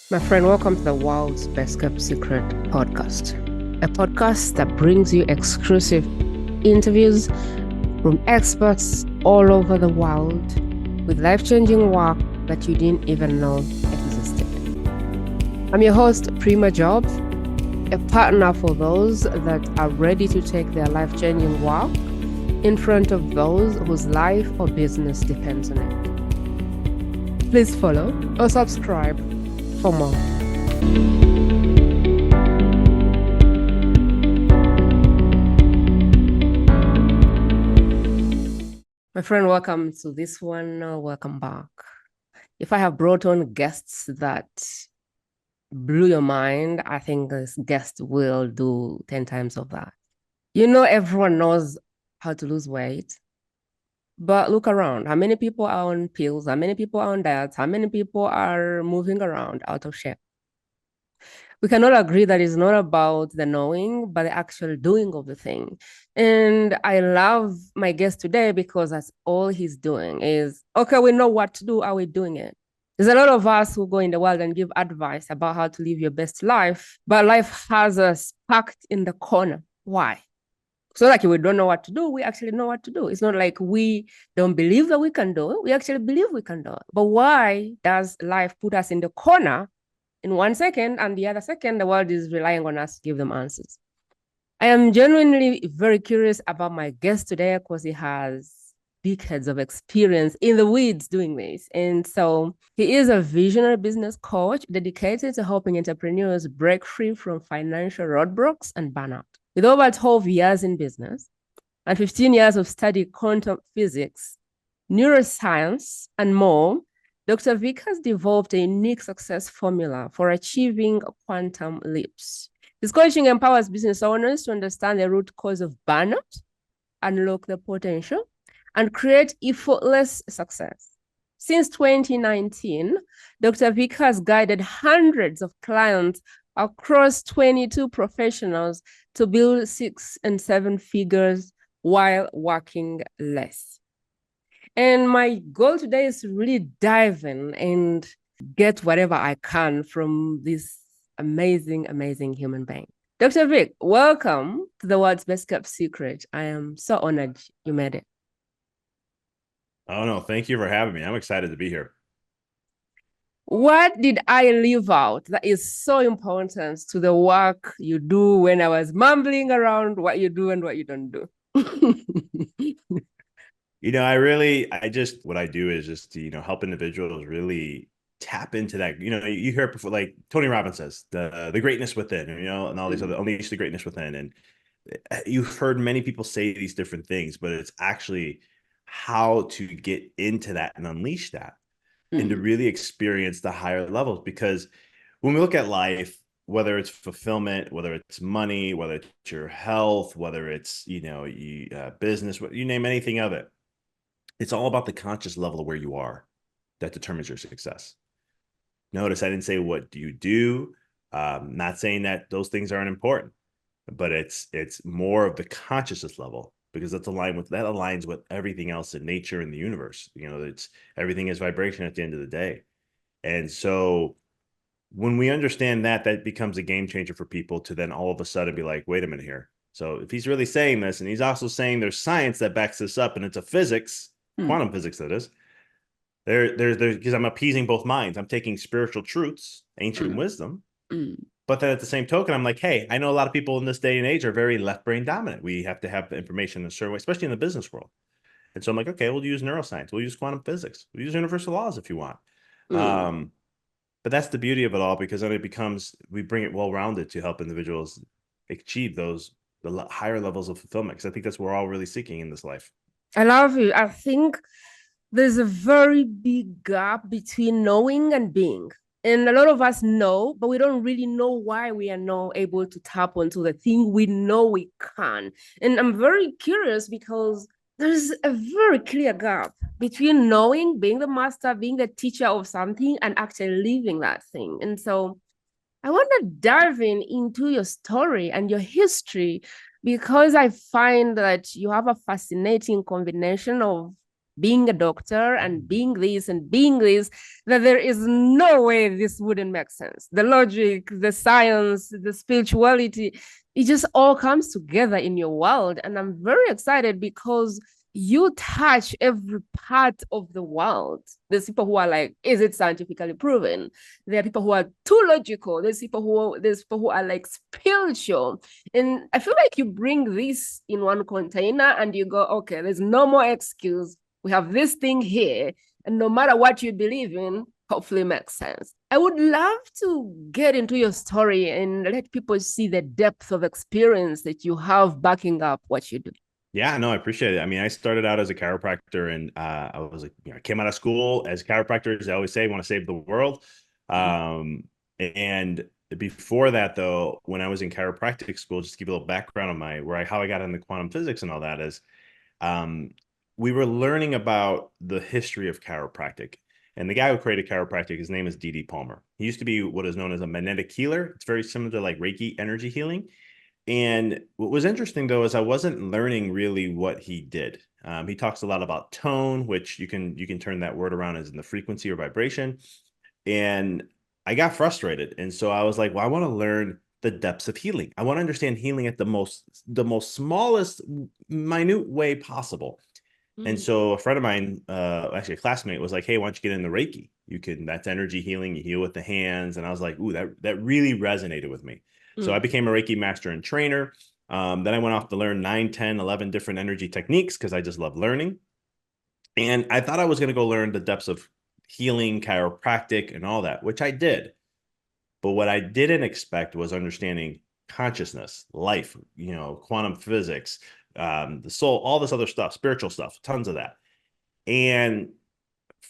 My friend, welcome to the world's best kept secret podcast, a podcast that brings you exclusive interviews from experts all over the world with life-changing work that you didn't even know existed. I'm your host, Prima Jobs, a partner for those that are ready to take their life-changing work in front of those whose life or business depends on it. Please follow or subscribe for more. My friend, welcome to this one. Welcome back. If I have brought on guests that blew your mind, I think this guest will do 10 times of that. Everyone knows how to lose weight, but look around. How many people are on pills? How many people are on diets? How many people are moving around out of shape? We cannot agree that it's not about the knowing, but the actual doing of the thing. And I love my guest today because that's all he's doing is, okay, we know what to do. Are we doing it? There's a lot of us who go in the world and give advice about how to live your best life, but life has us packed in the corner. Why? So like we don't know what to do, we actually know what to do. It's not like we don't believe that we can do it. We actually believe we can do it. But why does life put us in the corner in 1 second, and the other second, the world is relying on us to give them answers? I am genuinely very curious about my guest today because he has decades of experience in the weeds doing this. And so he is a visionary business coach dedicated to helping entrepreneurs break free from financial roadblocks and burnout. With over 12 years in business and 15 years of studying quantum physics, neuroscience, and more, Dr. Vic has developed a unique success formula for achieving quantum leaps. His coaching empowers business owners to understand the root cause of burnout, unlock the potential, and create effortless success. Since 2019, Dr. Vic has guided hundreds of clients across 22 professionals to build 6 and 7 figures while working less. And my goal today is to really dive in and get whatever I can from this amazing, amazing human being. Dr. Vic, welcome to the world's best kept secret. I am so honored you made it. Oh, no, thank you for having me. I'm excited to be here. What did I leave out that is so important to the work you do when I was mumbling around what you do and what you don't do? What I do is just to, help individuals really tap into that. You hear it before, like Tony Robbins says, the greatness within, and all these other unleash the greatness within. And you've heard many people say these different things, but it's actually how to get into that and unleash that and to really experience the higher levels. Because when we look at life, whether it's fulfillment, whether it's money, whether it's your health, whether it's, business, you name anything of it, it's all about the conscious level of where you are that determines your success. Notice I didn't say what do you do. Not saying that those things aren't important, but it's more of the consciousness level, because that aligns with everything else in nature and the universe. It's everything is vibration at the end of the day. And so when we understand that, that becomes a game changer for people to then all of a sudden be like, wait a minute here. So if he's really saying this, and he's also saying there's science that backs this up, and it's a physics, quantum physics, that is, there's because I'm appeasing both minds. I'm taking spiritual truths, ancient wisdom, but then at the same token, I'm like, hey, I know a lot of people in this day and age are very left brain dominant. We have to have the information in a certain way, especially in the business world. And so I'm like, okay, we'll use neuroscience, we'll use quantum physics, we'll use universal laws if you want. But that's the beauty of it all, because then we bring it well-rounded to help individuals achieve the higher levels of fulfillment. Because I think that's what we're all really seeking in this life. I love you. I think there's a very big gap between knowing and being. And a lot of us know, but we don't really know why we are not able to tap onto the thing we know we can. And I'm very curious because there's a very clear gap between knowing, being the master, being the teacher of something, and actually living that thing. And so I want to dive into your story and your history, because I find that you have a fascinating combination of being a doctor and being this and being this, that there is no way this wouldn't make sense. The logic, the science, the spirituality, it just all comes together in your world. And I'm very excited because you touch every part of the world. There's people who are like, is it scientifically proven? There are people who are too logical. There's people who are like spiritual. And I feel like you bring this in one container and you go, okay, there's no more excuse. We have this thing here. And no matter what you believe in, hopefully makes sense. I would love to get into your story and let people see the depth of experience that you have backing up what you do. Yeah, no, I appreciate it. I mean, I started out as a chiropractor, and I was like, I came out of school as chiropractors. I always say, want to save the world. And before that, though, when I was in chiropractic school, just to give you a little background on how I got into quantum physics and all that is, um, we were learning about the history of chiropractic. And the guy who created chiropractic, his name is D.D. Palmer. He used to be what is known as a magnetic healer. It's very similar to like Reiki energy healing. And what was interesting though is I wasn't learning really what he did. He talks a lot about tone, which you can turn that word around as in the frequency or vibration. And I got frustrated, and so I was like, well, I want to learn the depths of healing. I want to understand healing at the most smallest, minute way possible. And so a friend of mine, actually a classmate, was like, "Hey, why don't you get into Reiki? That's energy healing. You heal with the hands." And I was like, "Ooh, that really resonated with me." So I became a Reiki master and trainer. Then I went off to learn 9, 10, 11 different energy techniques because I just love learning. And I thought I was going to go learn the depths of healing, chiropractic, and all that, which I did. But what I didn't expect was understanding consciousness, life, quantum physics, the soul, all this other stuff, spiritual stuff, tons of that. And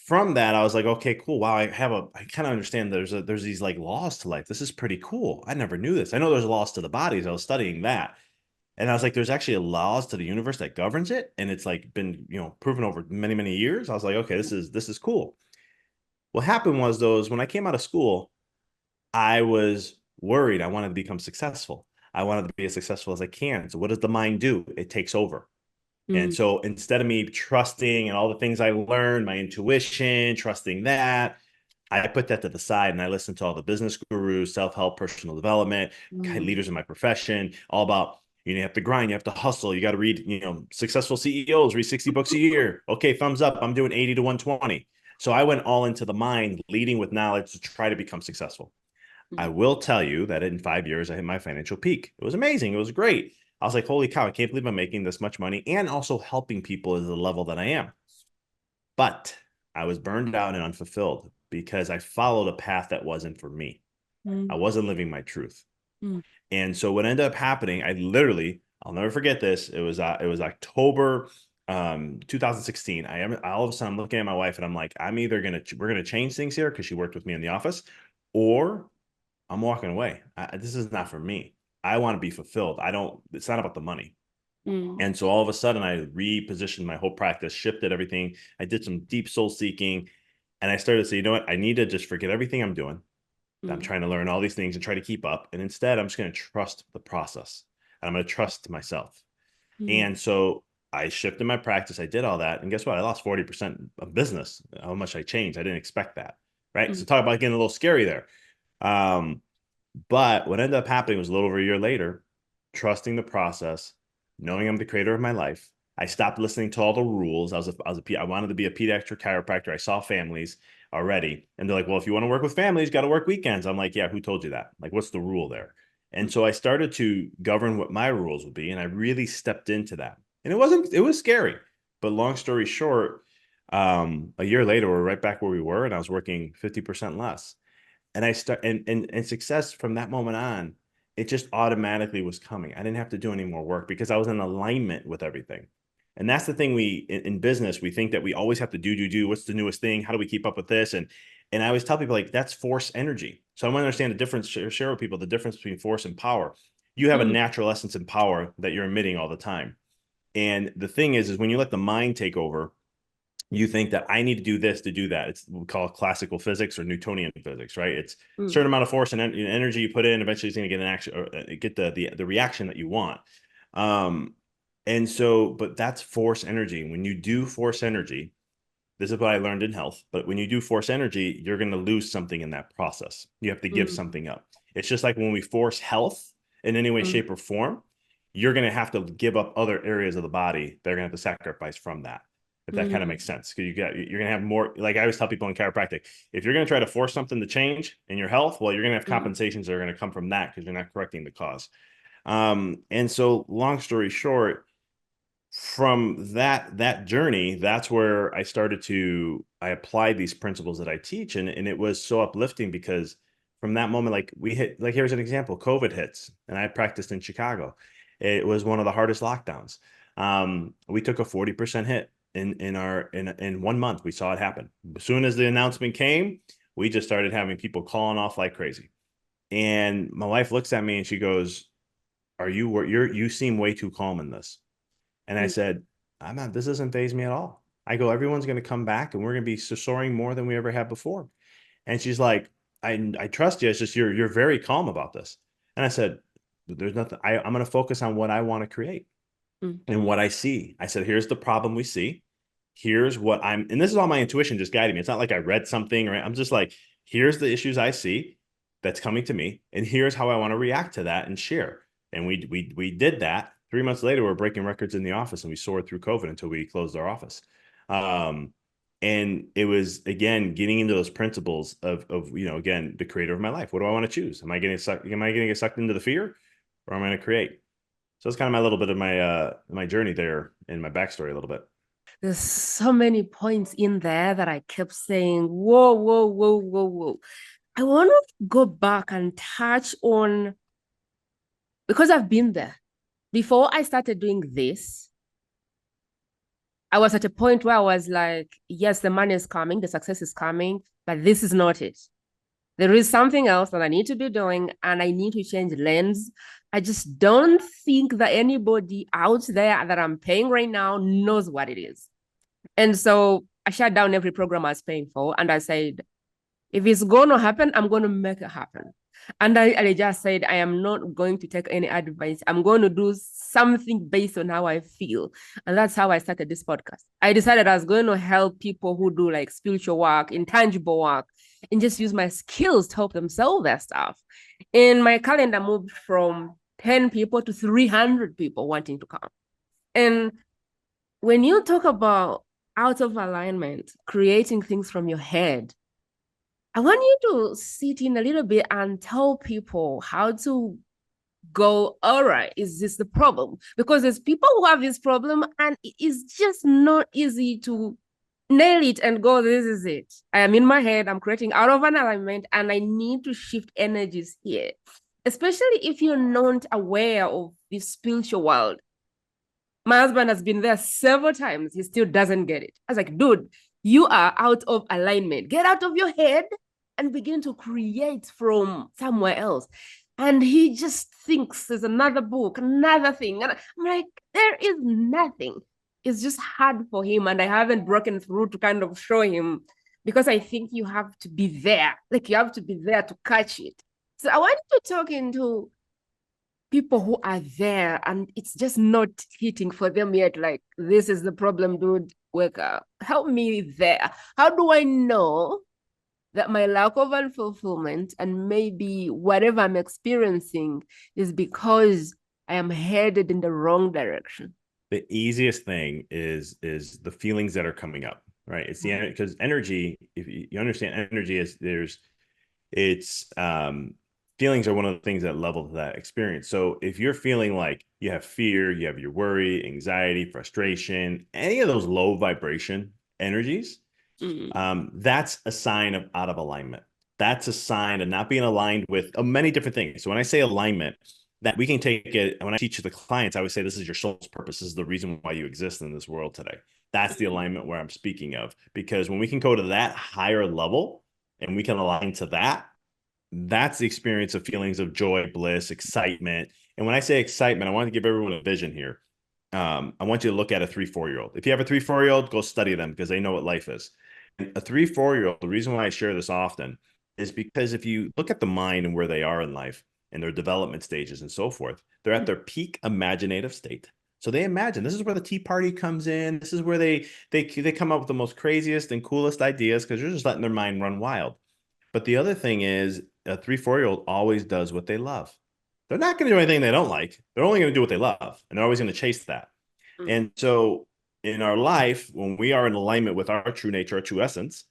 from that, I was like, okay, cool. Wow, I kind of understand there's these like laws to life. This is pretty cool. I never knew this. I know there's laws to the bodies. I was studying that. And I was like, there's actually laws to the universe that governs it. And it's like been, proven over many, many years. I was like, okay, this is cool. What happened was when I came out of school, I was worried. I wanted to become successful. I wanted to be as successful as I can. So what does the mind do? It takes over. And so instead of me trusting and all the things I learned, my intuition, trusting that, I put that to the side and I listened to all the business gurus, self-help, personal development, leaders in my profession, all about, you have to grind, you have to hustle, you got to read, successful CEOs, read 60 books a year. Okay, thumbs up. I'm doing 80 to 120. So I went all into the mind, leading with knowledge to try to become successful. I will tell you that in 5 years, I hit my financial peak. It was amazing. It was great. I was like, holy cow, I can't believe I'm making this much money and also helping people at the level that I am. But I was burned out and unfulfilled because I followed a path that wasn't for me. I wasn't living my truth. And so what ended up happening, I'll never forget this. It was October 2016. All of a sudden I'm looking at my wife and I'm like, we're gonna change things here because she worked with me in the office, or I'm walking away. This is not for me. I want to be fulfilled. It's not about the money. And so all of a sudden I repositioned my whole practice, shifted everything. I did some deep soul seeking, and I started to say, you know what? I need to just forget everything I'm doing. I'm trying to learn all these things and try to keep up. And instead, I'm just going to trust the process. And I'm going to trust myself. And so I shifted my practice. I did all that. And guess what? I lost 40% of business, how much I changed. I didn't expect that. Right. So talk about getting a little scary there. But what ended up happening was a little over a year later, trusting the process, knowing I'm the creator of my life. I stopped listening to all the rules. I wanted to be a pediatric chiropractor. I saw families already, and they're like, well, if you want to work with families, got to work weekends. I'm like, yeah, who told you that? Like, what's the rule there? And so I started to govern what my rules would be, and I really stepped into that. And it was scary, but long story short, a year later, we're right back where we were, and I was working 50% less. And I start and success from that moment on, it just automatically was coming. I didn't have to do any more work because I was in alignment with everything. And that's the thing in business, we think that we always have to do. What's the newest thing? How do we keep up with this? And I always tell people like that's force energy. So I want to understand the difference, share with people the difference between force and power. You have a natural essence and power that you're emitting all the time. And the thing is when you let the mind take over, you think that I need to do this to do that. It's what we call classical physics or Newtonian physics, right? It's a certain amount of force and energy you put in. Eventually, it's going to get an action or get the reaction that you want. And so, but that's force energy. When you do force energy, This is what I learned in health. But when you do force energy, you're going to lose something in that process. You have to give Mm, something up. It's just like when we force health in any way, mm, shape, or form, you're going to have to give up other areas of the body. They're going to have to sacrifice from that. If that kind of mm, makes sense, because you're going to have more. Like I always tell people in chiropractic, if you're going to try to force something to change in your health, well, you're going to have mm, compensations that are going to come from that because you're not correcting the cause. And so, long story short, from that journey, that's where I applied these principles that I teach, and it was so uplifting because from that moment, like we hit, like here's an example, COVID hits, and I practiced in Chicago. It was one of the hardest lockdowns. We took a 40% hit in 1 month. We saw it happen. As soon as the announcement came, we just started having people calling off like crazy. And my wife looks at me and she goes, you seem way too calm in this. And I mm, said, I'm not, this doesn't faze me at all. I go, everyone's going to come back and we're going to be soaring more than we ever had before. And she's like, I trust you. It's just, you're very calm about this. And I said, there's nothing, I'm going to focus on what I want to create mm, and what I see. I said, here's the problem we see. Here's what and this is all my intuition just guiding me. It's not like I read something, or I'm just like, here's the issues I see that's coming to me, and here's how I want to react to that and share. And we did that. 3 months later, we're breaking records in the office, and we soared through COVID until we closed our office. Um, and it was again getting into those principles of again, the creator of my life. What do I want to choose? Am I getting sucked? Am I going to get sucked into the fear, or am I going to create? So it's kind of my little bit of my journey there and my backstory a little bit. There's so many points in there that I kept saying, whoa, whoa, whoa, whoa, whoa. I want to go back and touch on, because I've been there. Before I started doing this, I was at a point where I was like, yes, the money is coming, the success is coming, but this is not it. There is something else that I need to be doing, and I need to change lens. I just don't think that anybody out there that I'm paying right now knows what it is. And so I shut down every program I was paying for, and I said, if it's going to happen, I'm going to make it happen. And I just said, I am not going to take any advice. I'm going to do something based on how I feel. And that's how I started this podcast. I decided I was going to help people who do like spiritual work, intangible work, and just use my skills to help them sell their stuff. And my calendar moved from 10 people to 300 people wanting to come. And when you talk about out of alignment, creating things from your head, I want you to sit in a little bit and tell people how to go, all right, is this the problem? Because there's people who have this problem and it's just not easy to nail it and go, this is it. I am in my head, I'm creating out of an alignment, and I need to shift energies here. Especially if you're not aware of the spiritual world. My husband has been there several times. He still doesn't get it. I was like, dude, you are out of alignment. Get out of your head and begin to create from somewhere else. And he just thinks there's another book, another thing. And I'm like, there is nothing. It's just hard for him. And I haven't broken through to kind of show him, because I think you have to be there. Like you have to be there to catch it. So I wanted to talk into people who are there and it's just not hitting for them yet. Like, this is the problem, dude. Wake up. Help me there. How do I know that my lack of unfulfillment and maybe whatever I'm experiencing is because I am headed in the wrong direction? The easiest thing is the feelings that are coming up, right? It's the because energy, if you understand energy is it's feelings are one of the things that level that experience. So if you're feeling like you have fear, you have your worry, anxiety, frustration, any of those low vibration energies, Mm. that's a sign of out of alignment. That's a sign of not being aligned with many different things. So when I say alignment, that we can take it, when I teach the clients, I would say this is your soul's purpose. This is the reason why you exist in this world today. That's the alignment where I'm speaking of. Because when we can go to that higher level and we can align to that, that's the experience of feelings of joy, bliss, excitement. And when I say excitement, I want to give everyone a vision here. I want you to look at a 3-4-year-old. If you have a 3-4-year-old, go study them because they know what life is. And a 3-4-year-old, the reason why I share this often is because if you look at the mind and where they are in life and their development stages and so forth, they're at their peak imaginative state. So they imagine this is where the tea party comes in. This is where they come up with the most craziest and coolest ideas because they're just letting their mind run wild. But the other thing is a 3, 4-year-old always does what they love. They're not going to do anything they don't like. They're only going to do what they love, and they're always going to chase that. Mm. And so in our life, when we are in alignment with our true nature, our true essence,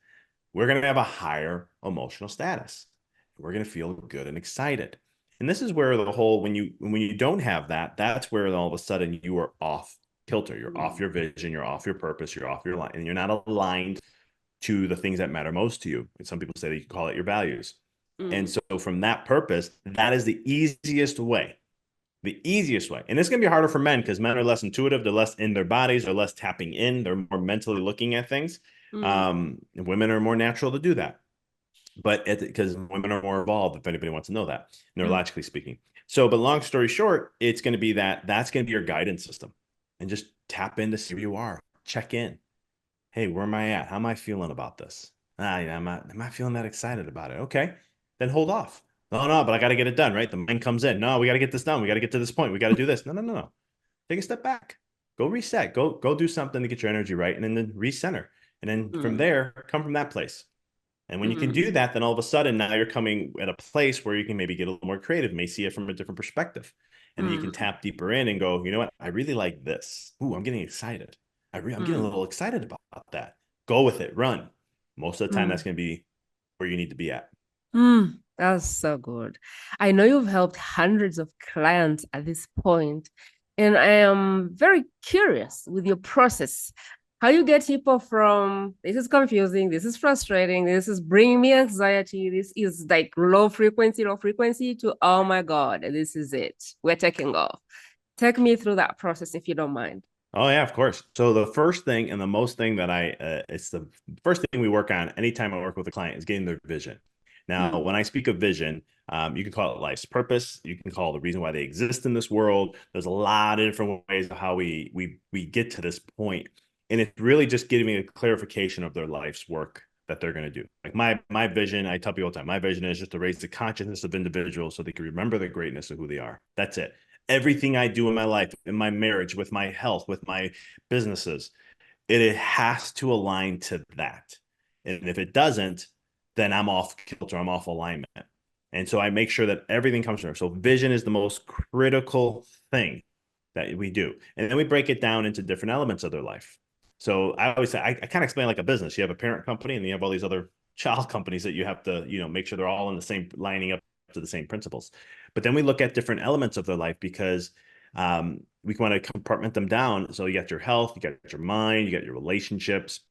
we're going to have a higher emotional status. We're going to feel good and excited. And this is where the whole when you don't have that, that's where all of a sudden you are off kilter. You're off your vision, you're off your purpose, you're off your line, and you're not aligned to the things that matter most to you. And some people say that you can call it your values. And Mm. so from that purpose, that is the easiest way. The easiest way. And it's going to be harder for men because men are less intuitive. They're less in their bodies. They're less tapping in. They're more mentally looking at things. Mm. Women are more natural to do that. But because women are more evolved, if anybody wants to know that, Mm. neurologically speaking. So, but long story short, it's going to be that's going to be your guidance system. And just tap in to see where you are. Check in. Hey, where am I at? How am I feeling about this? I'm not feeling that excited about it. Okay, then hold off. No, but I got to get it done, right? The mind comes in. No, we got to get this done. We got to get to this point. We got to do this. No. Take a step back. Go reset. Go do something to get your energy right, and then recenter. And then from Mm. there, come from that place. And when you can do Mm. that, then all of a sudden now you're coming at a place where you can maybe get a little more creative, may see it from a different perspective. And then you can Mm. tap deeper in and go, you know what? I really like this. Ooh, I'm getting excited. I'm getting a Mm. little excited about that. Go with it. Run. Most of the time, that's Mm. going to be where you need to be at. Mm. That's so good. I know you've helped hundreds of clients at this point, and I am very curious with your process. How you get people from this is confusing, this is frustrating, this is bringing me anxiety, this is like low frequency to oh my God, this is it. We're taking off. Take me through that process if you don't mind. Oh yeah, of course. So the first thing and the most thing that it's the first thing we work on anytime I work with a client is getting their vision. Now, Mm. when I speak of vision, you can call it life's purpose. You can call it the reason why they exist in this world. There's a lot of different ways of how we get to this point, and it's really just giving a clarification of their life's work that they're going to do. Like my vision, I tell people all the time, my vision is just to raise the consciousness of individuals so they can remember the greatness of who they are. That's it. Everything I do in my life, in my marriage, with my health, with my businesses, it has to align to that. And if it doesn't, then I'm off kilter, I'm off alignment. And so I make sure that everything comes from there. So vision is the most critical thing that we do. And then we break it down into different elements of their life. So I always say, I kind of explain like a business. You have a parent company and you have all these other child companies that you have to, make sure they're all in the same, lining up to the same principles. But then we look at different elements of their life because we want to compartment them down. So you got your health, you got your mind, you got your relationships,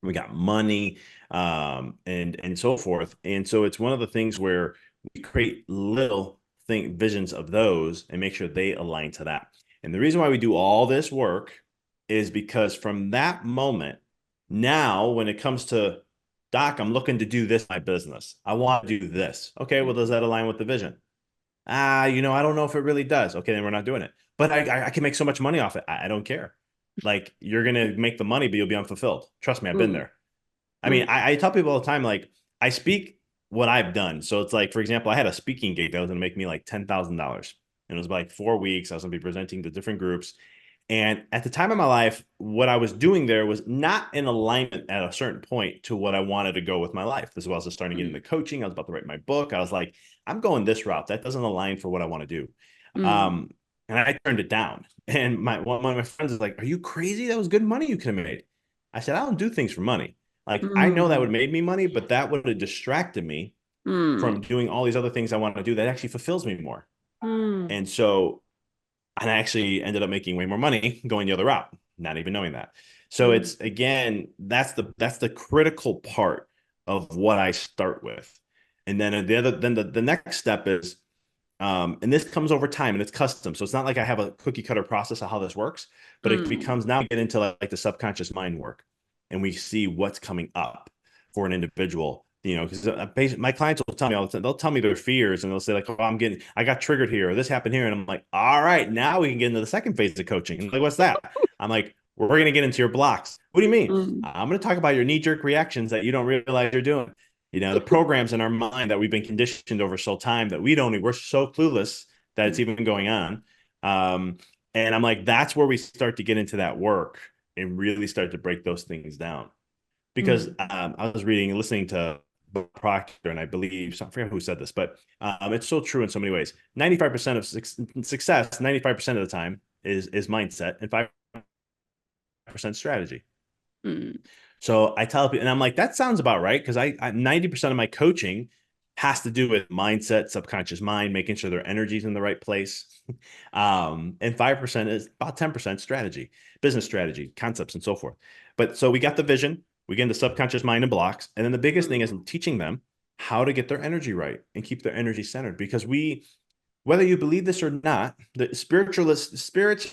we got money, and so forth. And so it's one of the things where we create little visions of those and make sure they align to that. And the reason why we do all this work is because from that moment, now when it comes to Doc, I'm looking to do this in my business. I want to do this. Okay, well, does Mm. that align with the vision? I don't know if it really does. Okay, then we're not doing it. But I can make so much money off it. I don't care. Like you're gonna make the money, but you'll be unfulfilled. Trust me, I've been Mm. there. I mean, Mm. I tell people all the time, like I speak what I've done. So it's like, for example, I had a speaking gig that was gonna make me like $10,000. And it was like 4 weeks. I was gonna be presenting to different groups. And at the time of my life, what I was doing there was not in alignment at a certain point to what I wanted to go with my life. This was I was starting to get into Mm. coaching. I was about to write my book. I was like, I'm going this route. That doesn't align for what I want to do. Mm. Um, and I turned it down. And one of my friends is like, "Are you crazy? That was good money you could have made." I said, "I don't do things for money. Like I know that would Mm. have made me money, but that would have distracted me Mm. from doing all these other things I want to do that actually fulfills me more." Mm. And so and I actually ended up making way more money going the other route, not even knowing that. So Mm. it's again, that's the critical part of what I start with. And then the next step is and this comes over time and it's custom. So it's not like I have a cookie cutter process of how this works, but it Mm. becomes now we get into like the subconscious mind work and we see what's coming up for an individual. Because my clients will tell me all the time, they'll tell me their fears and they'll say, like, oh, I got triggered here, or this happened here. And I'm like, all right, now we can get into the second phase of coaching. And like, what's that? I'm like, we're going to get into your blocks. What do you mean? Mm. I'm going to talk about your knee jerk reactions that you don't realize you're doing. The programs in our mind that we've been conditioned over so time that we're so clueless that it's even going on. Um, And I'm like, that's where we start to get into that work and really start to break those things down. Because Mm. I was reading and listening to Proctor, and I believe, I forget who said this, but it's so true in so many ways. 95% of success, 95% of the time is mindset, and 5% strategy. Mm. So I tell people, and I'm like, that sounds about right. Because I 90% of my coaching has to do with mindset, subconscious mind, making sure their energy's in the right place. And 5% is about 10% strategy, business strategy, concepts, and so forth. But so we got the vision, we get into subconscious mind and blocks. And then the biggest thing is Mm. teaching them how to get their energy right and keep their energy centered. Because we, whether you believe this or not, the spirits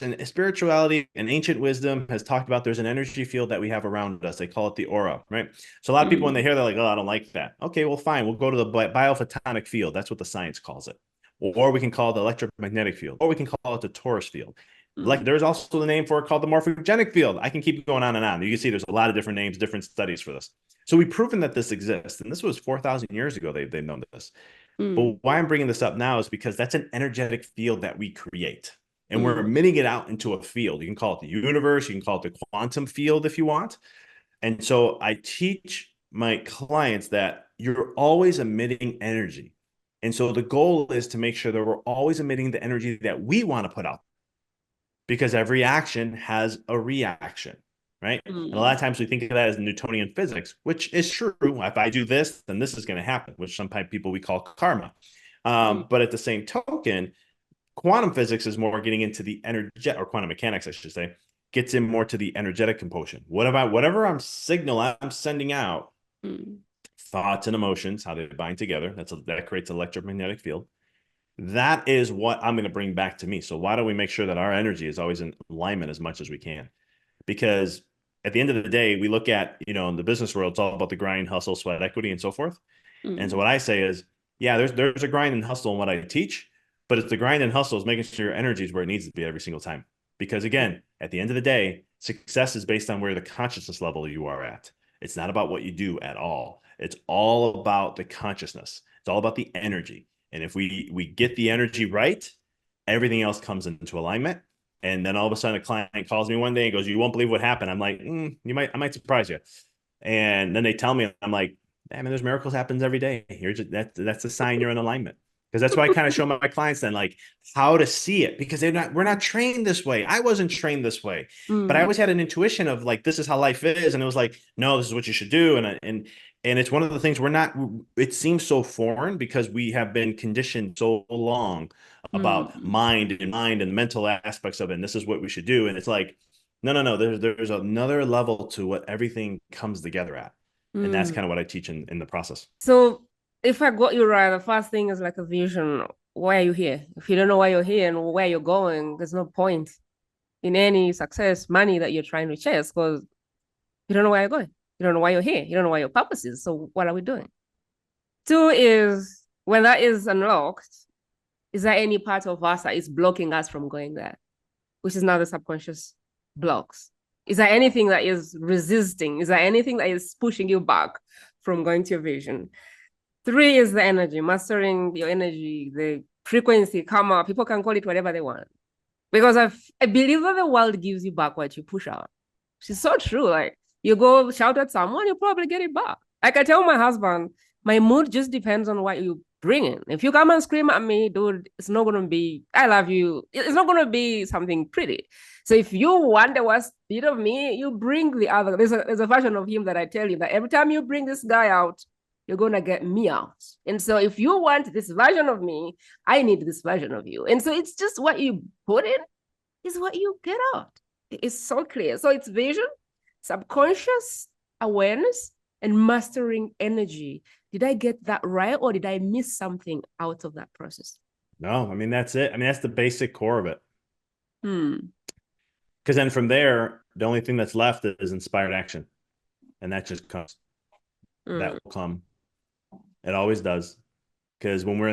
and spirituality and ancient wisdom has talked about there's an energy field that we have around us. They call it the aura, right? So a lot of people, when they Mm. hear that, like, oh, I don't like that. Okay, well, fine. We'll go to the biophotonic field. That's what the science calls it. Or we can call it the electromagnetic field, or we can call it the torus field. Like, Mm. there's also the name for it called the morphogenic field. I can keep going on and on. You can see there's a lot of different names, different studies for this. So we've proven that this exists. And this was 4,000 years ago. They've known this. Mm. But why I'm bringing this up now is because that's an energetic field that we create. And we're Mm. emitting it out into a field. You can call it the universe, you can call it the quantum field if you want. And so I teach my clients that you're always emitting energy. And so the goal is to make sure that we're always emitting the energy that we want to put out, because every action has a reaction, right? And a lot Mm. of times we think of that as Newtonian physics, which is true. If I do this, then this is going to happen, which sometimes people we call karma. Mm. But at the same token, quantum physics is more getting into the energy, or quantum mechanics, I should say, gets in more to the energetic component. What about whatever I'm sending out, Mm. thoughts and emotions, how they bind together? That creates an electromagnetic field. That is what I'm going to bring back to me. So why don't we make sure that our energy is always in alignment as much as we can? Because at the end of the day, we look at, in the business world, it's all about the grind, hustle, sweat, equity, and so forth. And so Mm. what I say is, yeah, there's a grind and hustle in what I teach, but it's the grind and hustle is making sure your energy is where it needs to be every single time. Because again, at the end of the day, success is based on where the consciousness level you are at. It's not about what you do at all. It's all about the consciousness. It's all about the energy. And if we get the energy right, everything else comes into alignment. And then all of a sudden, a client calls me one day and goes, "You won't believe what happened." I'm like, I might surprise you." And then they tell me, I'm like, "I mean, there's miracles happens every day. That's a sign you're in alignment." Because that's why I kind of show my clients then like how to see it, because we're not trained this way. I wasn't trained this way, but I Mm. always had an intuition of like, this is how life is. And it was like, no, this is what you should do. And it's one of the things it seems so foreign because we have been conditioned so long about Mm. mind and mental aspects of it. And this is what we should do. And it's like, no. There's another level to what everything comes together at. And that's kind Mm. of what I teach in the process. So if I got you right, the first thing is like a vision. Why are you here? If you don't know why you're here and where you're going, there's no point in any success, money that you're trying to chase because you don't know where you're going. You don't know why you're here. You don't know what your purpose is. So what are we doing? Two is when that is unlocked, is there any part of us that is blocking us from going there? Which is now the subconscious blocks. Is there anything that is resisting? Is there anything that is pushing you back from going to your vision? Three is the energy, mastering your energy, the frequency, karma. People can call it whatever they want. Because I believe that the world gives you back what you push out. She's so true. Like you go shout at someone, you probably get it back. Like I tell my husband, my mood just depends on what you bring in. If you come and scream at me, dude, it's not gonna be I love you. It's not gonna be something pretty. So if you want the worst bit of me, you bring the other. There's a version of him that I tell you that every time you bring this guy out, you're gonna get me out. And so if you want this version of me, I need this version of you. And so it's just what you put in is what you get out. It's so clear. So it's vision, subconscious awareness, and mastering energy. Did I get that right, or did I miss something out of that process? No, I mean, that's it. I mean, that's the basic core of it. Hmm. Because then from there, the only thing that's left is inspired action. And that just comes. That Mm. will come. It always does. Because when we're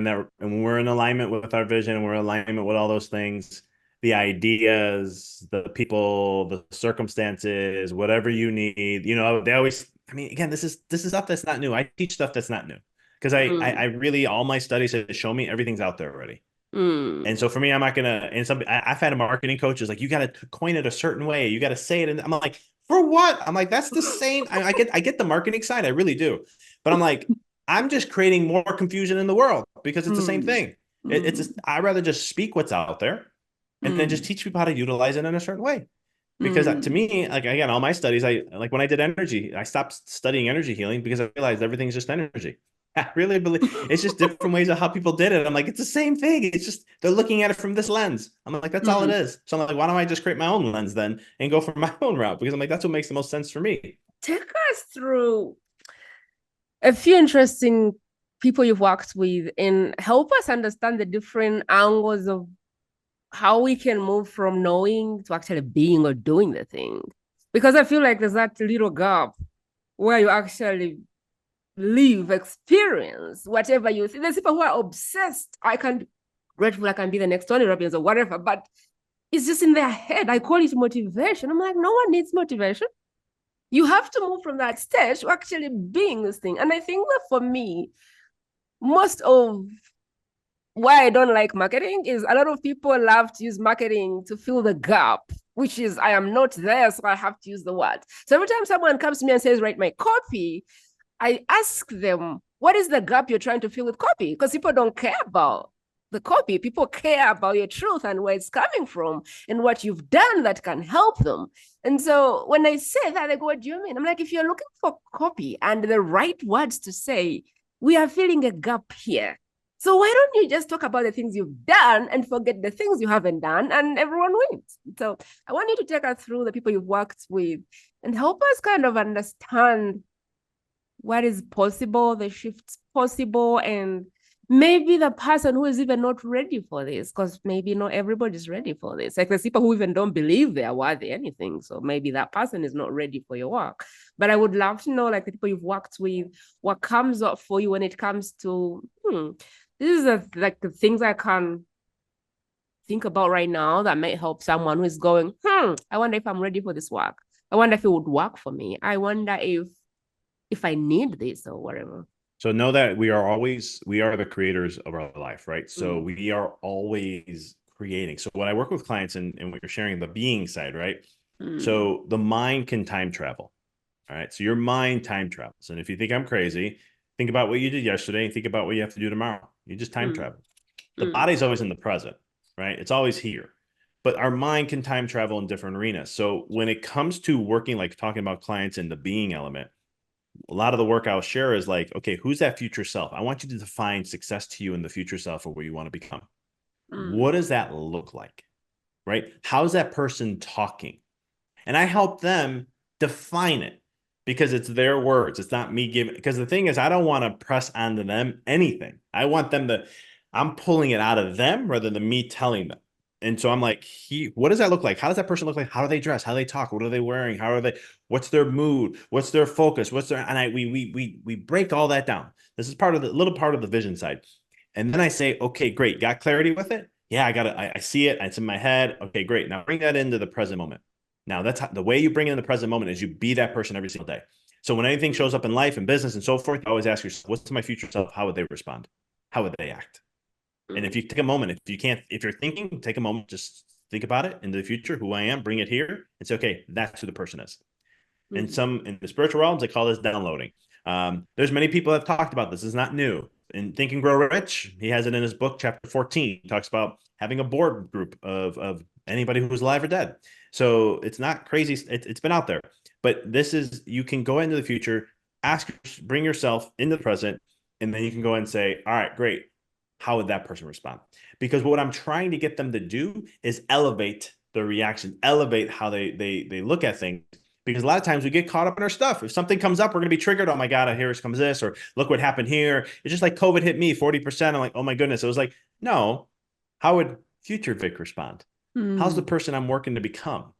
in alignment with our vision, and we're in alignment with all those things, the ideas, the people, the circumstances, whatever you need, they always, I mean, again, this is stuff that's not new. I teach stuff that's not new. Because I Mm. really, all my studies have shown me everything's out there already. And Mm. so for me, I'm not gonna. And I've had a marketing coach is like, you got to coin it a certain way. You got to say it, and I'm like, for what? I'm like, that's the same. I get the marketing side, I really do, but I'm like, I'm just creating more confusion in the world because it's the same Mm. thing. Mm. I'd rather just speak what's out there, and then just Mm. teach people how to utilize it in a certain way. Because to Mm. me, like again, all my studies, I like when I did energy, I stopped studying energy healing because I realized everything's just energy. I really believe it's just different ways of how people did it. I'm like, it's the same thing. It's just they're looking at it from this lens. I'm like, that's all it Mm. is. So I'm like, why don't I just create my own lens then and go for my own route? Because I'm like, that's what makes the most sense for me. Take us through a few interesting people you've worked with and help us understand the different angles of how we can move from knowing to actually being or doing the thing. Because I feel like there's that little gap where you actually live, experience whatever you see. There's people who are obsessed. I can grateful I can be the next Tony Robbins or whatever, but it's just in their head. I call it motivation. I'm like, no one needs motivation. You have to move from that stage to actually being this thing. And I think that for me, most of why I don't like marketing is a lot of people love to use marketing to fill the gap, which is I am not there, so I have to use the word. So every time someone comes to me and says, write my copy, I ask them, what is the gap you're trying to fill with copy? Because people don't care about the copy. People care about your truth and where it's coming from and what you've done that can help them. And so when I say that, they go, what do you mean? I'm like, if you're looking for copy and the right words to say, we are filling a gap here. So why don't you just talk about the things you've done and forget the things you haven't done and everyone wins? So I want you to take us through the people you've worked with and help us kind of understand what is possible, the shifts possible, and maybe the person who is even not ready for this, because maybe not everybody's ready for this. Like there's people who even don't believe they are worthy anything. So maybe that person is not ready for your work. But I would love to know, like the people you've worked with, what comes up for you when it comes to this is like the things I can think about right now that might help someone who is going, I wonder if I'm ready for this work. I wonder if it would work for me. I wonder if I need this or whatever. So know that we are the creators of our life, right? So Mm, we are always creating. So when I work with clients and what you're sharing, the being side, right? mm, So the mind can time travel. All right. So your mind time travels. And if you think I'm crazy, think about what you did yesterday and think about what you have to do tomorrow. You just time mm, travel. The mm, body's always in the present, right? It's always here. But our mind can time travel in different arenas. So when it comes to working, like talking about clients in the being element, a lot of the work I'll share is like, okay, who's that future self? I want you to define success to you in the future self or where you want to become. What mm, does that look like? Right? How's that person talking? And I help them define it because it's their words. It's not me giving, because the thing is, I don't want to press onto them anything. I want them to, I'm pulling it out of them rather than me telling them. And so I'm like, what does that look like? How does that person look like? How do they dress? How do they talk? What are they wearing? How are they, what's their mood? What's their focus? What's their, and we break all that down. This is part of the little part of the vision side. And then I say, okay, great. Got clarity with it? Yeah, I see it. It's in my head. Okay, great. Now bring that into the present moment. Now, that's how, the way you bring it in the present moment is you be that person every single day. So when anything shows up in life and business and so forth, you always ask yourself, what's my future self? How would they respond? How would they act? And if mm, you take a moment, if you can't, if you're thinking, take a moment, just think about it into the future, who I am, bring it here. It's okay. That's who the person is. In mm, some, in the spiritual realms, they call this downloading. There's many people that have talked about this. It's not new. In Think and Grow Rich, he has it in his book, chapter 14. He talks about having a board group of anybody who's alive or dead. So it's not crazy. It's been out there. But this is, you can go into the future, ask, bring yourself into the present, and then you can go and say, all right, great. How would that person respond? Because what I'm trying to get them to do is elevate the reaction, elevate how they look at things, because a lot of times we get caught up in our stuff. If something comes up, we're going to be triggered. Oh my God, here comes this, or look what happened here. It's just like COVID hit me 40%. I'm like, oh my goodness. It was like, no, how would future Vic respond? How's the mm, person I'm working to become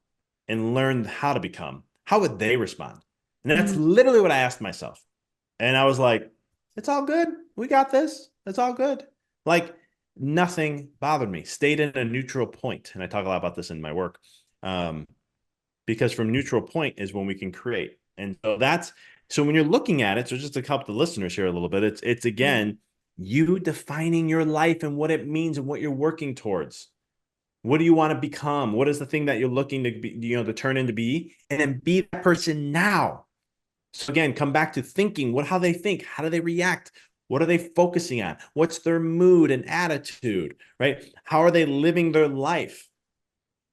and learn how to become? How would they respond? And that's mm, literally what I asked myself. And I was like, it's all good. We got this. It's all good. Like nothing bothered me. Stayed in a neutral point. And I talk a lot about this in my work. Um, because from neutral point is when we can create. And so that's, so when you're looking at it, so just to help the listeners here a little bit, it's mm, again, You defining your life and what it means and what you're working towards. What do you want to become? What is the thing that you're looking to be, to turn into be, and then be that person now. So again, come back to thinking, how they think, how do they react? What are they focusing on? What's their mood and attitude, right? How are they living their life?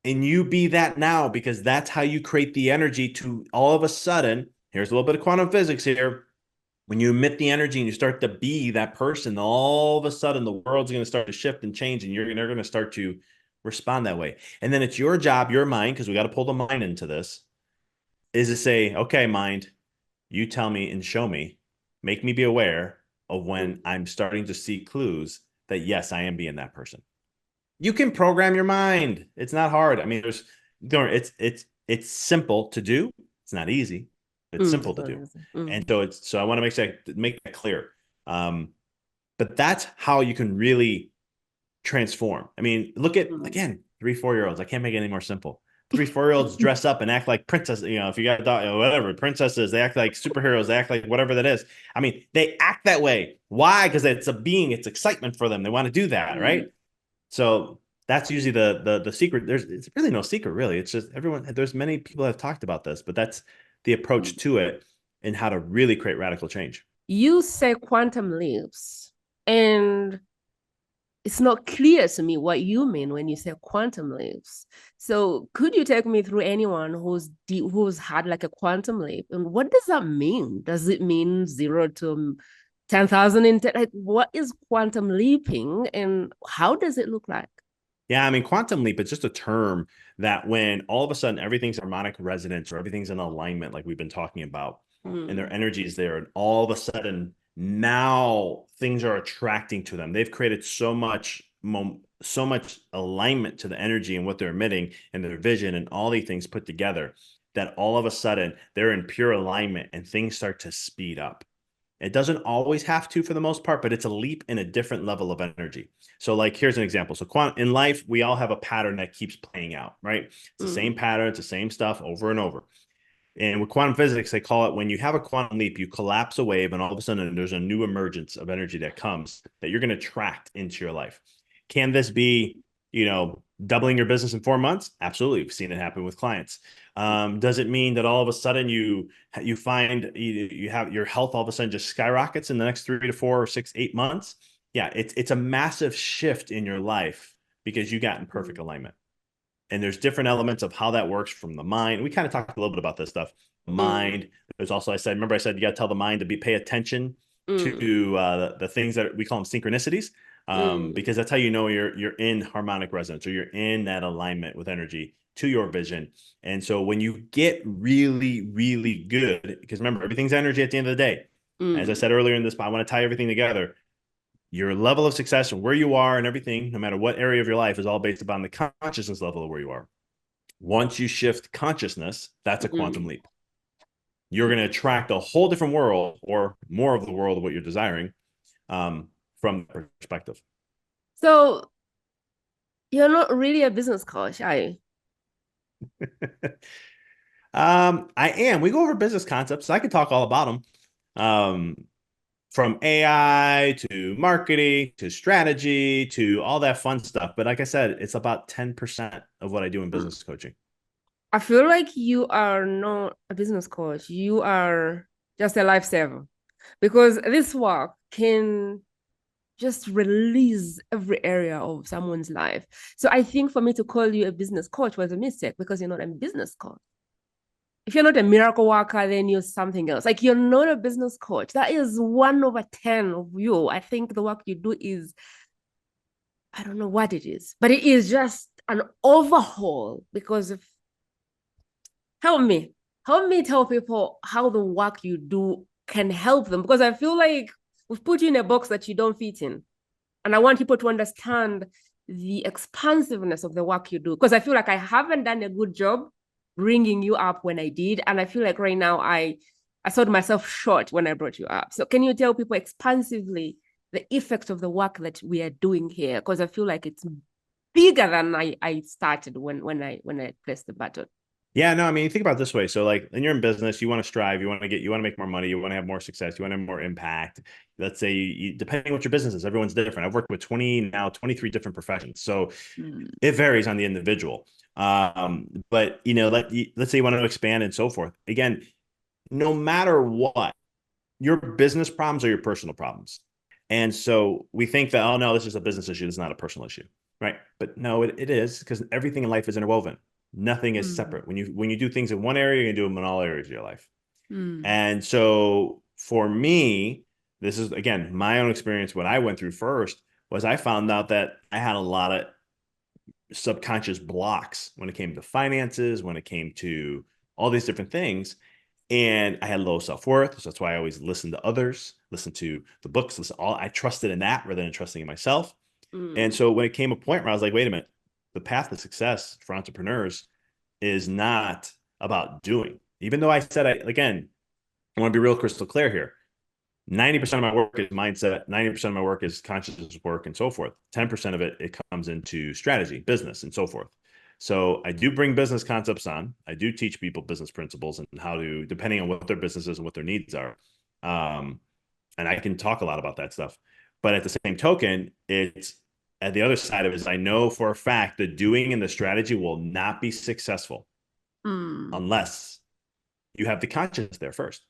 And you be that now, because that's how you create the energy to all of a sudden, here's a little bit of quantum physics here. When you emit the energy and you start to be that person, all of a sudden the world's going to start to shift and change, and you're going to start to respond that way. And then it's your job, your mind, because we got to pull the mind into this, is to say, okay, mind, you tell me and show me, make me be aware of when I'm starting to see clues that, yes, I am being that person. You can program your mind. It's not hard. I mean, it's simple to do. It's not easy. It's simple to do. And so I want to make that clear. But that's how you can really transform. I mean, look at, again, 3-4-year-olds. I can't make it any more simple. 3-4-year-olds dress up and act like princess. If you got a dog, whatever, princesses, they act like superheroes, they act like whatever that is. I mean, they act that way. Why? Because it's it's excitement for them. They want to do that, right? So that's usually the secret. It's really no secret, really. It's just there's many people that have talked about this, but that's the approach to it and how to really create radical change. You say quantum leaps, and it's not clear to me what you mean when you say quantum leaps. So could you take me through anyone who's had like a quantum leap, and what does that mean? Does it mean 0 to 10,000 in 10? Like, what is quantum leaping, and how does it look like? Yeah, I mean, quantum leap, it's just a term that when all of a sudden everything's harmonic resonance or everything's in alignment, like we've been talking about, and their energy is there, and all of a sudden now things are attracting to them. They've created so much alignment to the energy and what they're emitting and their vision and all these things put together, that all of a sudden they're in pure alignment and things start to speed up. It doesn't always have to for the most part, but it's a leap in a different level of energy. So like, here's an example. So in life, we all have a pattern that keeps playing out, right? It's the same pattern, it's the same stuff over and over. And with quantum physics, they call it, when you have a quantum leap, you collapse a wave and all of a sudden there's a new emergence of energy that comes that you're going to attract into your life. Can this be, doubling your business in 4 months? Absolutely. We've seen it happen with clients. Does it mean that all of a sudden you find you have your health all of a sudden just skyrockets in the next 3 to 4 or 6, 8 months? Yeah, it's a massive shift in your life because you got in perfect alignment. And there's different elements of how that works from the mind. We kind of talked a little bit about this stuff. Mind. There's also, I said you got to tell the mind to pay attention to the things that we call them synchronicities, because that's how you know you're in harmonic resonance or you're in that alignment with energy to your vision. And so when you get really, really good, because remember, everything's energy at the end of the day. As I said earlier in this, I want to tie everything together. Your level of success and where you are and everything, no matter what area of your life, is all based upon the consciousness level of where you are. Once you shift consciousness, that's a quantum leap. You're going to attract a whole different world, or more of the world of what you're desiring, from that perspective. So you're not really a business coach, are you? I am. We go over business concepts. I can talk all about them. From AI to marketing to strategy to all that fun stuff. But like I said, it's about 10% of what I do in business coaching. I feel like you are not a business coach. You are just a lifesaver, because this work can just release every area of someone's life. So I think for me to call you a business coach was a mistake, because you're not a business coach. If you're not a miracle worker, then you're something else. Like, you're not a business coach. That is 1/10 of you. I think the work you do is, I don't know what it is, but it is just an overhaul. Because of, help me tell people how the work you do can help them, because I feel like we've put you in a box that you don't fit in. And I want people to understand the expansiveness of the work you do, because I feel like I haven't done a good job bringing you up when I did. And I feel like right now I sold myself short when I brought you up. So can you tell people expansively the effect of the work that we are doing here? Because I feel like it's bigger than I started when I pressed the button. Yeah, no, I mean, think about it this way. So like when you're in business, you want to strive, you want to make more money, you want to have more success, you want to have more impact. Let's say depending on what your business is, everyone's different. I've worked with 23 different professions. So Mm. it varies on the individual. But let's say you want to expand and so forth. Again, no matter what, your business problems are your personal problems. And so we think that, oh no, this is a business issue. This is not a personal issue. Right. But no, it is, because everything in life is interwoven. Nothing is Mm. separate. When you do things in one area, you can do them in all areas of your life. Mm. And so for me, this is again my own experience. What I went through first was I found out that I had a lot of subconscious blocks when it came to finances, when it came to all these different things. And I had low self-worth. So that's why I always listened to others, listen to the books, I trusted in that rather than trusting in myself. And Mm. so when it came a point where I was like, wait a minute, the path to success for entrepreneurs is not about doing. Even though I said, again, I want to be real crystal clear here. 90% of my work is mindset, 90% of my work is consciousness work and so forth. 10% of it comes into strategy, business, and so forth. So I do bring business concepts on. I do teach people business principles and how to, depending on what their business is and what their needs are. And I can talk a lot about that stuff. But at the same token, it's at the other side of it is I know for a fact the doing and the strategy will not be successful Mm. unless you have the conscious there first.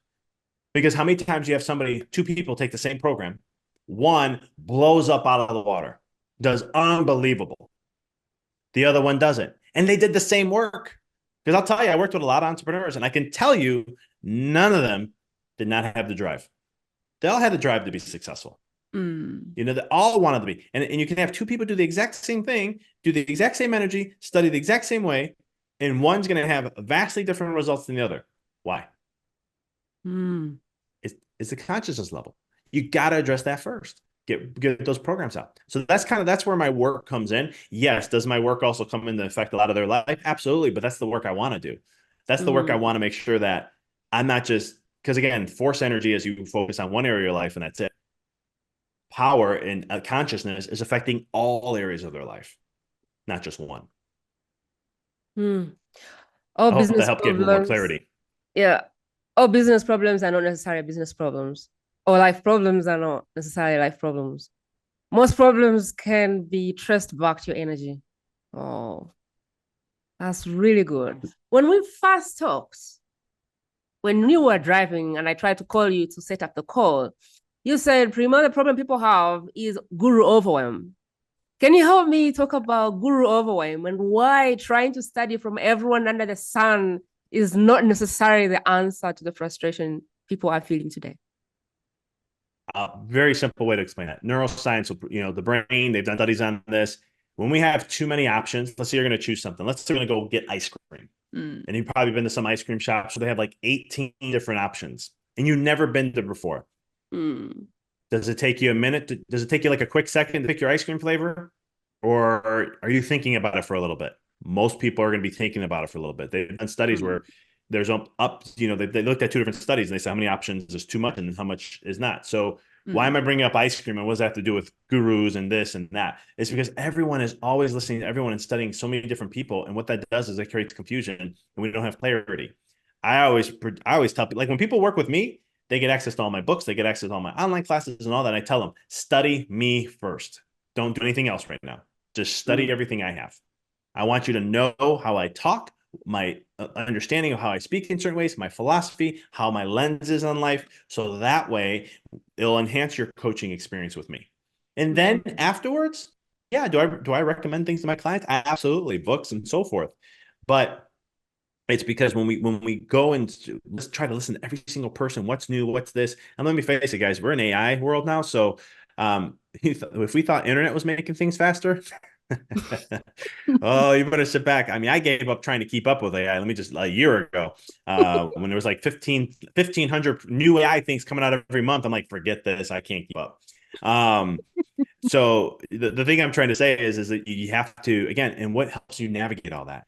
Because how many times you have two people take the same program, one blows up out of the water, does unbelievable. The other one doesn't. And they did the same work. Because I'll tell you, I worked with a lot of entrepreneurs, and I can tell you, none of them did not have the drive. They all had the drive to be successful. Mm. They all wanted to be. And you can have two people do the exact same thing, do the exact same energy, study the exact same way, and one's going to have vastly different results than the other. Why? Mm. It's the consciousness level. You got to address that first. Get those programs out. So that's where my work comes in. Yes, does my work also come into affect a lot of their life? Absolutely, but that's the work I want to do. That's the work I Mm. want to make sure that I'm not just, because again, force energy is you focus on one area of your life and that's it. Power and consciousness is affecting all areas of their life, not just one. Mm. All I hope that business helped give a little more problems. clarity. Yeah. All business problems are not necessarily business problems. Or life problems are not necessarily life problems. Most problems can be traced back to your energy. Oh, that's really good. When we first talked, when you were driving and I tried to call you to set up the call, you said, Prima, the problem people have is guru overwhelm. Can you help me talk about guru overwhelm and why trying to study from everyone under the sun is not necessarily the answer to the frustration people are feeling today? Very simple way to explain that. Neuroscience, the brain, they've done studies on this. When we have too many options, let's say you're going to choose something. Let's say you're going to go get ice cream. Mm. And you've probably been to some ice cream shops where they have like 18 different options and you've never been there before. Mm. Does it take you a minute? Does it take you like a quick second to pick your ice cream flavor? Or are you thinking about it for a little bit? Most people are going to be thinking about it for a little bit. They've done studies Mm. where there's they looked at two different studies and they said how many options is too much and how much is not. So why am I bringing up ice cream and what does that have to do with gurus and this and that? It's because everyone is always listening to everyone and studying so many different people. And what that does is it creates confusion and we don't have clarity. I always tell people, like when people work with me, they get access to all my books, they get access to all my online classes and all that. I tell them, study me first. Don't do anything else right now. Just study Mm. everything I have. I want you to know how I talk, my understanding of how I speak in certain ways, my philosophy, how my lens is on life. So that way it'll enhance your coaching experience with me. And then Mm. afterwards, yeah, do I recommend things to my clients? Absolutely, books and so forth. But it's because when we go and let's try to listen to every single person, what's new, what's this, and let me face it, guys, we're in AI world now. So if we thought internet was making things faster, oh, you better sit back. I mean, I gave up trying to keep up with AI. Let me just a year ago, when there was like 1,500 new AI things coming out every month. I'm like, forget this. I can't keep up. So the thing I'm trying to say is that you have to, again, and what helps you navigate all that.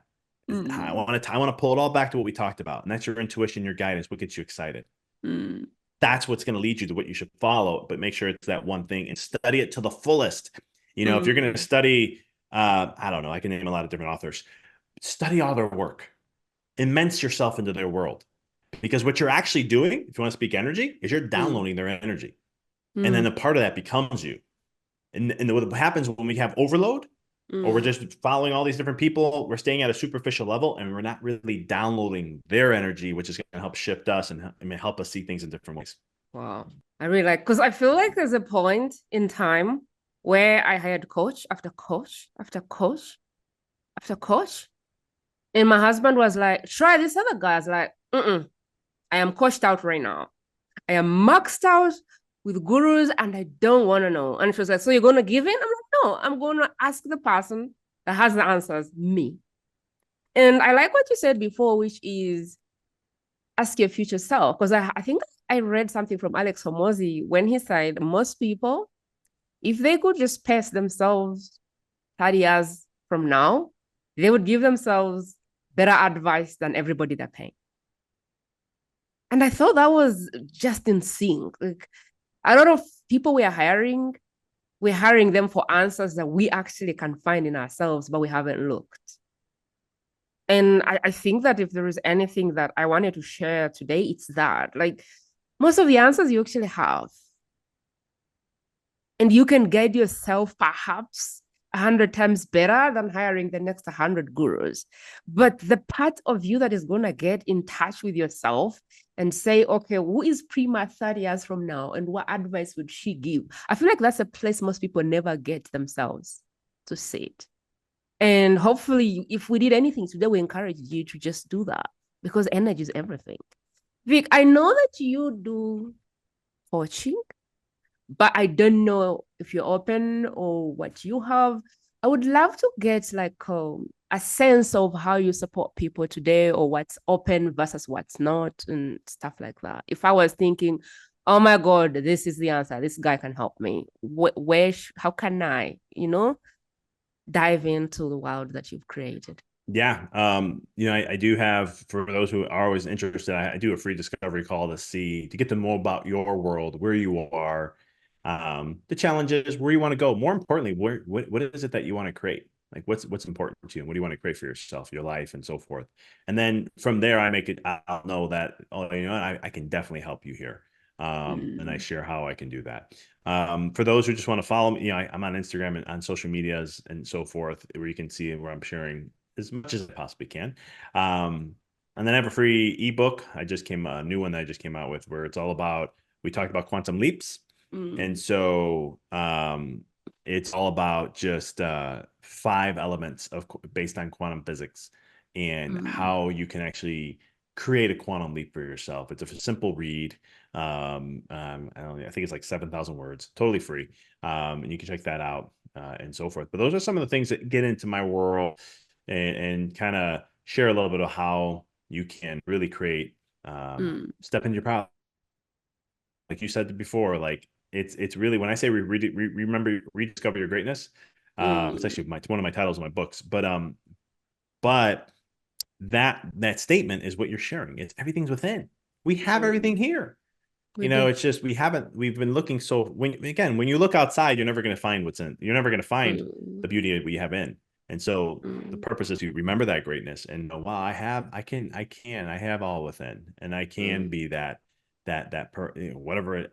I Mm. want to pull it all back to what we talked about, and that's your intuition, your guidance, what gets you excited. Mm. That's what's going to lead you to what you should follow, but make sure it's that one thing and study it to the fullest. If you're going to Mm. study, I don't know, I can name a lot of different authors. Study all their work. immense yourself into their world. Because what you're actually doing, if you want to speak energy, is you're downloading their energy. And then a part of that becomes you. And what happens when we have overload, or we're just following all these different people, we're staying at a superficial level and we're not really downloading their energy, which is going to help shift us and help us see things in different ways. Wow. I really like, because I feel like there's a point in time where I hired coach after coach after coach after coach. And my husband was like, try this other guy. I was like, I am coached out right now. I am maxed out with gurus and I don't want to know. And she was like, so you're going to give in? I'm like, no, I'm going to ask the person that has the answers, me. And I like what you said before, which is ask your future self. Because I think I read something from Alex Hormozi when he said most people, if they could just pace themselves 30 years from now, they would give themselves better advice than everybody they're paying. And I thought that was just in sync. Like, a lot of people we're hiring them for answers that we actually can find in ourselves, but we haven't looked. And I think that if there is anything that I wanted to share today, it's that. Like, most of the answers you actually have. And you can guide yourself perhaps 100 times better than hiring the next 100 gurus. But the part of you that is going to get in touch with yourself and say, okay, who is Prima 30 years from now? And what advice would she give? I feel like that's a place most people never get themselves to sit. And hopefully, if we did anything today, we encourage you to just do that, because energy is everything. Vic, I know that you do coaching, but I don't know if you're open or what you have. I would love to get like a sense of how you support people today, or what's open versus what's not, and stuff like that. If I was thinking, oh my God, this is the answer, this guy can help me, how can I, dive into the world that you've created? Yeah. I do have, for those who are always interested, I do a free discovery call to get to know about your world, where you are, the challenges, where you want to go. More importantly, what is it that you want to create? Like what's important to you, and what do you want to create for yourself, your life, and so forth. And then from there, I'll know that, I can definitely help you here. And I share how I can do that. For those who just want to follow me, I'm on Instagram and on social medias and so forth, where you can see where I'm sharing as much as I possibly can. And then I have a free ebook. A new one that I just came out with, where it's all about, we talked about quantum leaps. And so it's all about just 5 elements based on quantum physics, and how you can actually create a quantum leap for yourself. It's a simple read. I think it's like 7,000 words, totally free. And you can check that out and so forth. But those are some of the things that get into my world, and kind of share a little bit of how you can really create, step into your power. Like you said before, like it's really, when I say remember, rediscover your greatness. It's actually one of my titles in my books, but that statement is what you're sharing. It's everything's within. We have everything here. It's just we've been looking. So when you look outside, you're never going to find what's in. You're never going to find the beauty that we have in. And so the purpose is to remember that greatness and know, wow, I have all within, and I can be whatever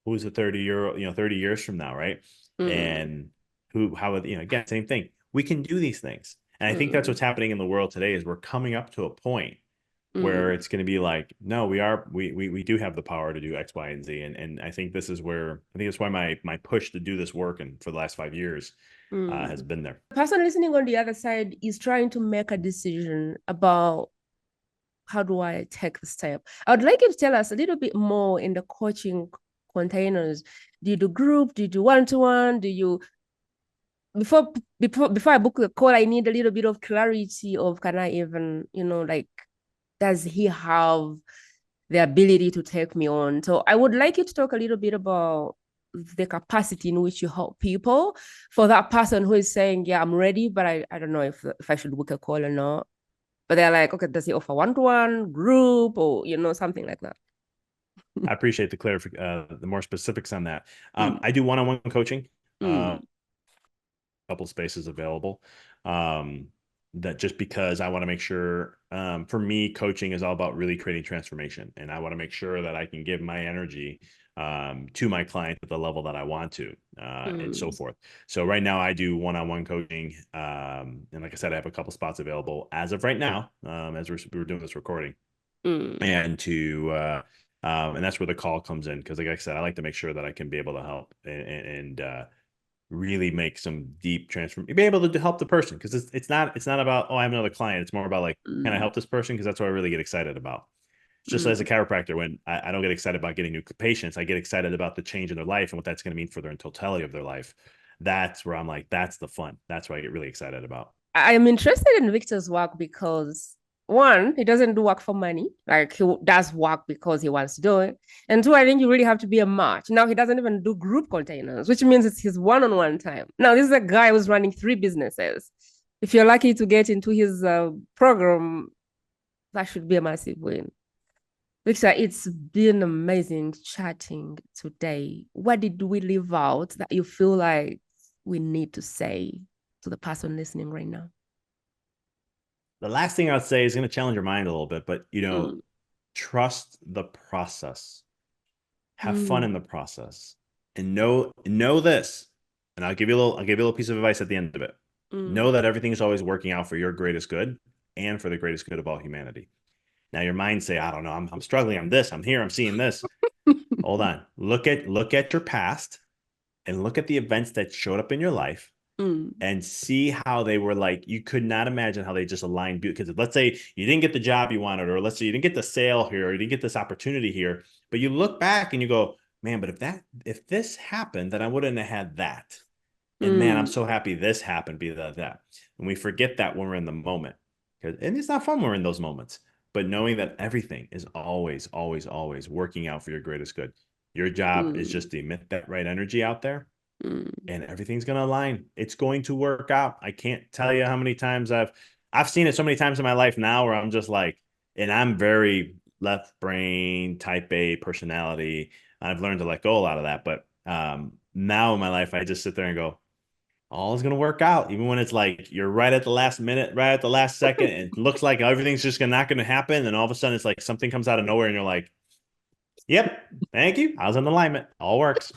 who's a 30 years from now, right? And again, same thing. We can do these things. And I think that's what's happening in the world today, is we're coming up to a point where it's going to be like, no, we do have the power to do X, Y, and Z. And I think that's why my push to do this work, and for the last 5 years, has been there. The person listening on the other side is trying to make a decision about, how do I take the step? I would like you to tell us a little bit more in the coaching containers. Do you do group? Do you do one-to-one? Before I book the call, I need a little bit of clarity of, can I even, does he have the ability to take me on? So I would like you to talk a little bit about the capacity in which you help people, for that person who is saying, yeah, I'm ready, but I don't know if I should book a call or not. But they're like, okay, does he offer one-to-one, group, or, something like that? I appreciate the more specifics on that. I do one-on-one coaching, a couple spaces available. that just because I want to make sure, for me, coaching is all about really creating transformation. And I want to make sure that I can give my energy to my client at the level that I want to, and so forth. So right now I do one-on-one coaching. And like I said, I have a couple spots available as of right now, as we're doing this recording. And and that's where the call comes in. Cause like I said, I like to make sure that I can be able to help and really make some deep transformation, be able to help the person. Cause it's not about, oh, I have another client. It's more about like, can I help this person? Cause that's what I really get excited about. Just as a chiropractor, when I don't get excited about getting new patients, I get excited about the change in their life and what that's going to mean for their totality of their life. That's where I'm like, that's the fun. That's what I get really excited about. I'm interested in Victor's work because one, he doesn't do work for money. Like he does work because he wants to do it. And two, I think you really have to be a match. Now he doesn't even do group containers, which means it's his one-on-one time. Now this is a guy who's running 3 businesses. If you're lucky to get into his program, that should be a massive win. Victor, it's been amazing chatting today. What did we leave out that you feel like we need to say to the person listening right now? The last thing I'd say is going to challenge your mind a little bit, but trust the process, have fun in the process, and know this. And I'll give you a little piece of advice at the end of it. Know that everything is always working out for your greatest good and for the greatest good of all humanity. Now your mind say, I don't know, I'm struggling. I'm this, I'm here, I'm seeing this. Hold on. Look at your past and look at the events that showed up in your life and see how they were like, you could not imagine how they just aligned. Because let's say you didn't get the job you wanted, or let's say you didn't get the sale here, or you didn't get this opportunity here, but you look back and you go, man, but if this happened, then I wouldn't have had that. And man, I'm so happy this happened, be that. And we forget that when we're in the moment. And it's not fun when we're in those moments. But knowing that everything is always, always, always working out for your greatest good. Your job is just to emit that right energy out there, and everything's going to align. It's going to work out. I can't tell you how many times I've seen it so many times in my life now where I'm just like, and I'm very left brain, type A personality. I've learned to let go a lot of that. But now in my life, I just sit there and go, all is going to work out, even when it's like you're right at the last minute, right at the last second, and it looks like everything's just not going to happen. And all of a sudden it's like something comes out of nowhere and you're like, yep, thank you. I was in alignment. All works.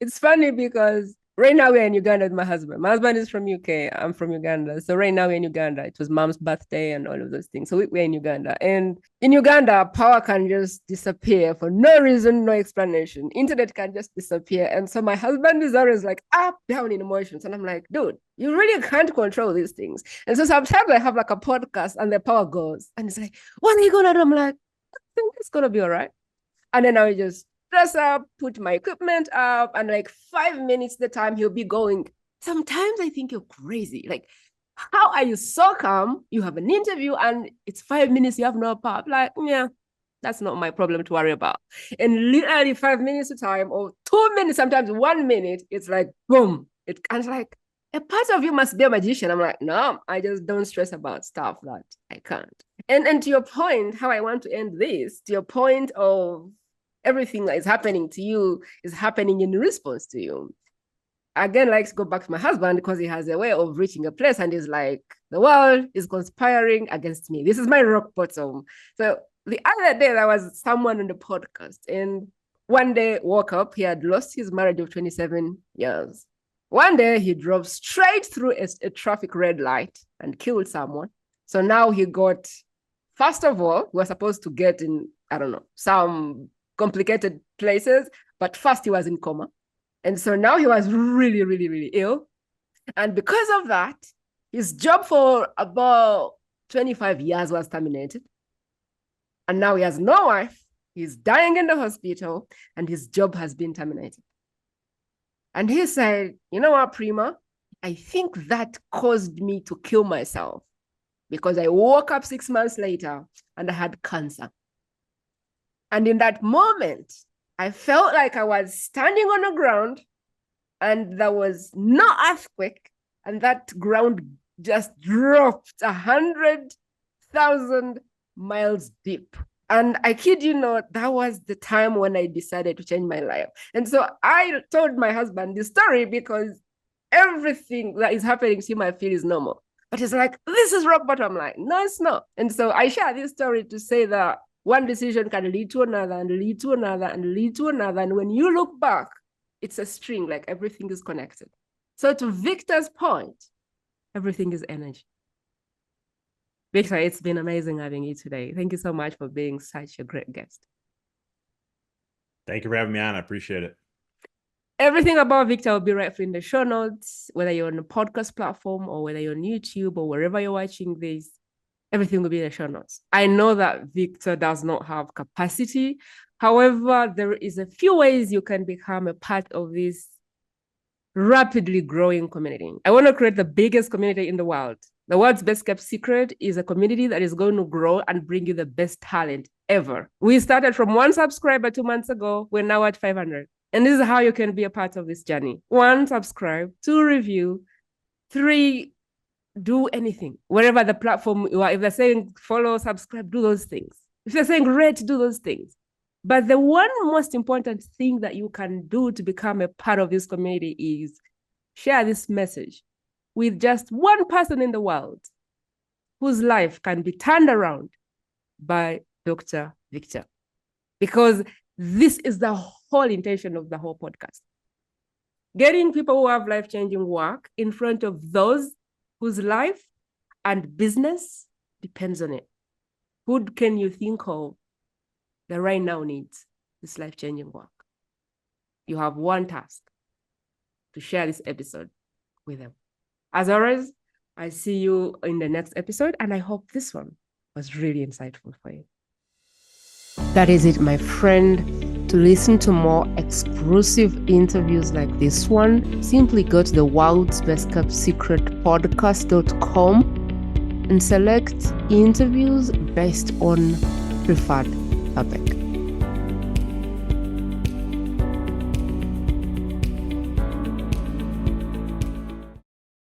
It's funny because right now we're in Uganda with my husband. My husband is from UK. I'm from Uganda. So right now we're in Uganda. It was mom's birthday and all of those things. So we're in Uganda. And in Uganda, power can just disappear for no reason, no explanation. Internet can just disappear. And so my husband is always like up, down in emotions. And I'm like, dude, you really can't control these things. And so sometimes I have like a podcast and the power goes. And it's like, what are you going to do? I'm like, I think it's going to be all right. And then I just dress up, put my equipment up, and like 5 minutes the time he'll be going. Sometimes I think you're crazy. Like, how are you so calm? You have an interview and it's 5 minutes, you have no power. Like, yeah, that's not my problem to worry about. And literally 5 minutes of time, or 2 minutes, sometimes 1 minute, it's like, boom. It kind of like, a part of you must be a magician. I'm like, no, I just don't stress about stuff that I can't. And to your point, how I want to end this, to your point of everything that is happening to you is happening in response to you. Again, like to go back to my husband because he has a way of reaching a place and he's like, the world is conspiring against me. This is my rock bottom. So the other day there was someone on the podcast and one day woke up, he had lost his marriage of 27 years. One day he drove straight through a traffic red light and killed someone. So now he got, first of all, we were supposed to get in, I don't know, some complicated places, but first he was in coma. And so now he was really, really, really ill. And because of that, his job for about 25 years was terminated. And now he has no wife. He's dying in the hospital and his job has been terminated. And he said, you know what, Prima? I think that caused me to kill myself because I woke up 6 months later and I had cancer. And in that moment, I felt like I was standing on the ground and there was no earthquake. And that ground just dropped 100,000 miles deep. And I kid you not, that was the time when I decided to change my life. And so I told my husband this story because everything that is happening to him, I feel is normal. But it's like, this is rock bottom. I'm like, no, it's not. And so I share this story to say that one decision can lead to another and lead to another and lead to another. And when you look back, it's a string, like everything is connected. So to Victor's point, everything is energy. Victor, it's been amazing having you today. Thank you so much for being such a great guest. Thank you for having me on. I appreciate it. Everything about Victor will be right in the show notes, whether you're on a podcast platform or whether you're on YouTube or wherever you're watching this, everything will be in the show notes. I know that Victor does not have capacity. However, there is a few ways you can become a part of this rapidly growing community. I want to create the biggest community in the world. The world's best kept secret is a community that is going to grow and bring you the best talent ever. We started from 1 subscriber 2 months ago. We're now at 500. And this is how you can be a part of this journey. 1, subscribe. 2, review. 3, do anything. Wherever the platform you are, if they're saying follow, subscribe, do those things. If they're saying rate, do those things. But the one most important thing that you can do to become a part of this community is share this message with just one person in the world whose life can be turned around by Dr. Victor. Because this is the whole intention of the whole podcast. Getting people who have life-changing work in front of those whose life and business depends on it. Who can you think of that right now needs this life-changing work? You have one task: to share this episode with them. As always, I see you in the next episode, and I hope this one was really insightful for you. That is it, my friend. To listen to more exclusive interviews like this one, simply go to the world's best kept secret podcast.com and select interviews based on preferred topic.